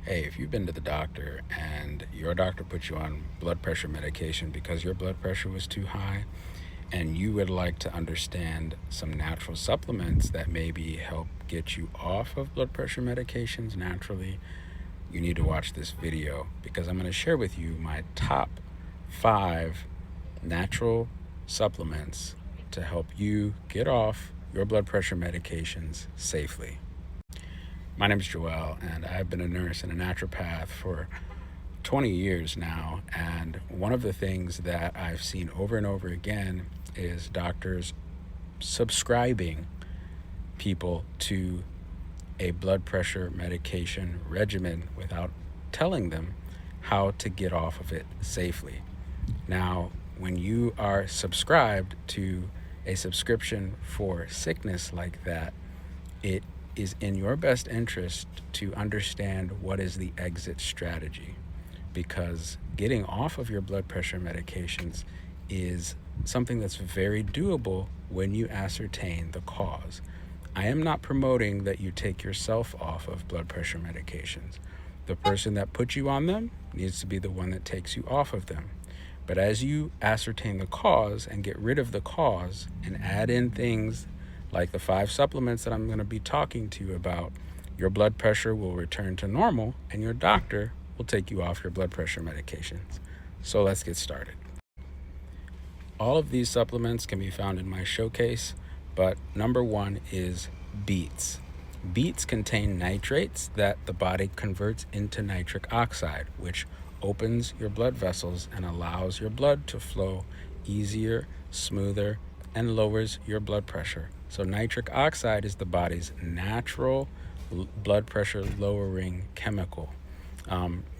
Hey, if you've been to the doctor and your doctor put you on blood pressure medication because your blood pressure was too high, and you would like to understand some natural supplements that maybe help get you off of blood pressure medications naturally, you need to watch this video because I'm going to share with you my top 5 natural supplements to help you get off your blood pressure medications safely. My name is Joel, and I've been a nurse and a naturopath for 20 years now. And one of the things that I've seen over and over again is doctors subscribing people to a blood pressure medication regimen without telling them how to get off of it safely. Now, when you are subscribed to a subscription for sickness like that, it is in your best interest to understand what is the exit strategy, because getting off of your blood pressure medications is something that's very doable when you ascertain the cause. I am not promoting that you take yourself off of blood pressure medications. The person that put you on them needs to be the one that takes you off of them. But as you ascertain the cause and get rid of the cause and add in things like the 5 supplements that I'm going to be talking to you about, your blood pressure will return to normal and your doctor will take you off your blood pressure medications. So let's get started. All of these supplements can be found in my showcase, but number 1 is beets. Beets contain nitrates that the body converts into nitric oxide, which opens your blood vessels and allows your blood to flow easier, smoother, and lowers your blood pressure. So nitric oxide is the body's natural blood pressure lowering chemical.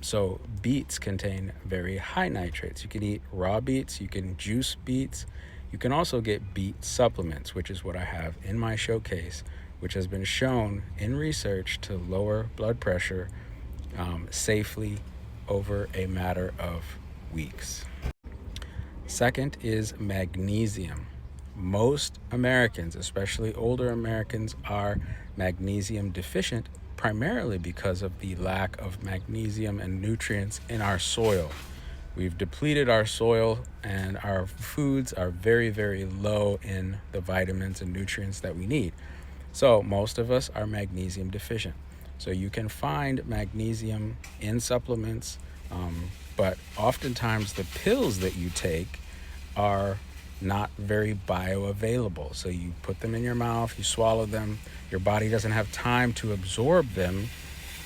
So beets contain very high nitrates. You can eat raw beets, you can juice beets. You can also get beet supplements, which is what I have in my showcase, which has been shown in research to lower blood pressure safely over a matter of weeks. Second is magnesium. Most Americans, especially older Americans, are magnesium deficient primarily because of the lack of magnesium and nutrients in our soil. We've depleted our soil and our foods are very, very low in the vitamins and nutrients that we need. So most of us are magnesium deficient. So you can find magnesium in supplements, but oftentimes the pills that you take are not very bioavailable. So you put them in your mouth, you swallow them, your body doesn't have time to absorb them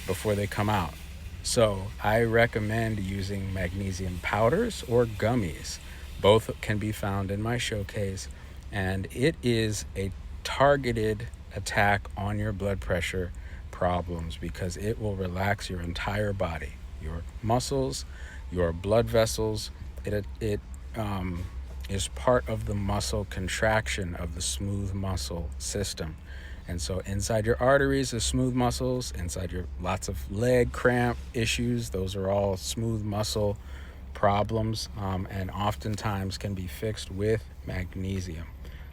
before they come out. So I recommend using magnesium powders or gummies. Both can be found in my showcase, and it is a targeted attack on your blood pressure problems because it will relax your entire body, your muscles, your blood vessels. It is part of the muscle contraction of the smooth muscle system. And so inside your arteries is smooth muscles, inside your lots of leg cramp issues, those are all smooth muscle problems, and oftentimes can be fixed with magnesium.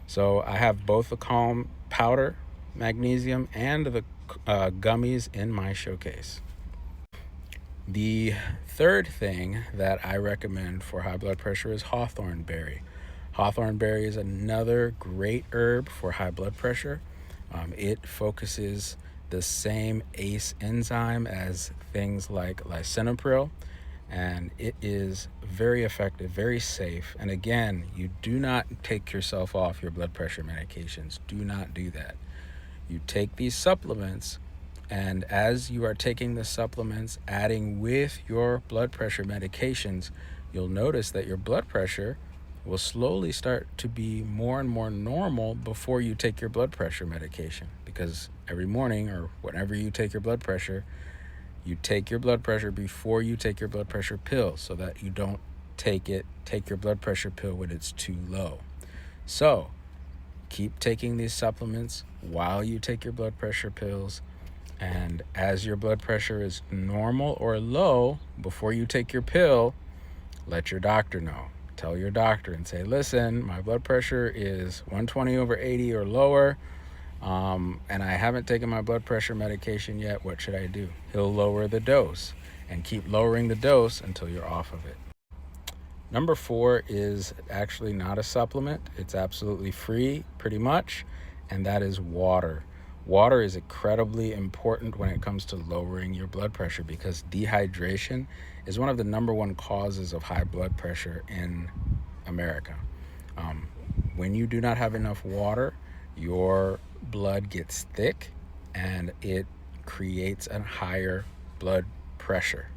So I have both the Calm powder magnesium and the gummies in my showcase. The third thing that I recommend for high blood pressure is hawthorn berry. Hawthorn berry is another great herb for high blood pressure. It focuses the same ACE enzyme as things like lisinopril, and it is very effective, very safe. And again, you do not take yourself off your blood pressure medications. Do not do that. You take these supplements, and as you are taking the supplements, adding with your blood pressure medications, you'll notice that your blood pressure will slowly start to be more and more normal before you take your blood pressure medication. Because every morning or whenever you take your blood pressure, you take your blood pressure before you take your blood pressure pill so that you don't take your blood pressure pill when it's too low. So keep taking these supplements while you take your blood pressure pills. And as your blood pressure is normal or low before you take your pill, let your doctor know. Tell your doctor and say, listen, my blood pressure is 120/80 or lower. and I haven't taken my blood pressure medication yet. What should I do? He'll lower the dose and keep lowering the dose until you're off of it. Number 4 is actually not a supplement. It's absolutely free, pretty much, and that is water. Water is incredibly important when it comes to lowering your blood pressure because dehydration is one of the number one causes of high blood pressure in America. When you do not have enough water, your blood gets thick and it creates a higher blood pressure.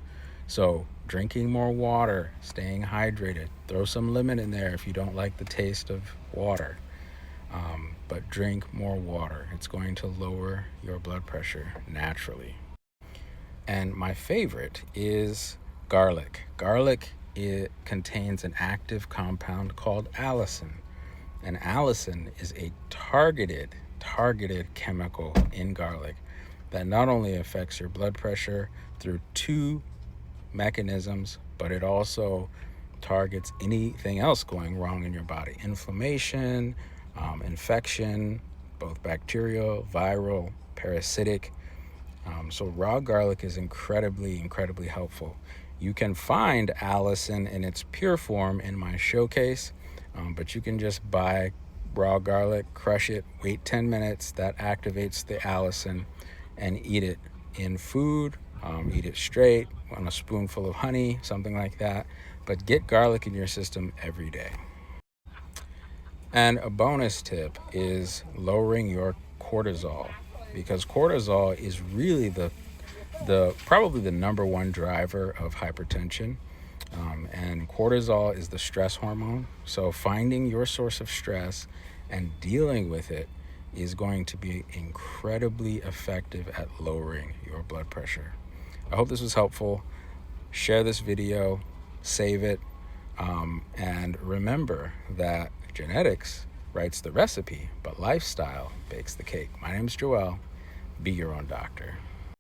So drinking more water, staying hydrated, throw some lemon in there if you don't like the taste of water. But drink more water. It's going to lower your blood pressure naturally. And my favorite is garlic. Garlic, it contains an active compound called allicin. And allicin is a targeted chemical in garlic that not only affects your blood pressure through 2 mechanisms, but it also targets anything else going wrong in your body. Inflammation, infection, both bacterial, viral, parasitic. So raw garlic is incredibly helpful. You can find allicin in its pure form in my showcase, but you can just buy raw garlic, crush it, wait 10 minutes, that activates the allicin, and eat it in food. Eat it straight on a spoonful of honey, something like that. But get garlic in your system every day. And a bonus tip is lowering your cortisol, because cortisol is really the probably the number one driver of hypertension. And cortisol is the stress hormone. So finding your source of stress and dealing with it is going to be incredibly effective at lowering your blood pressure. I hope this was helpful. Share this video, save it, and remember that genetics writes the recipe, but lifestyle bakes the cake. My name is Joel. Be your own doctor.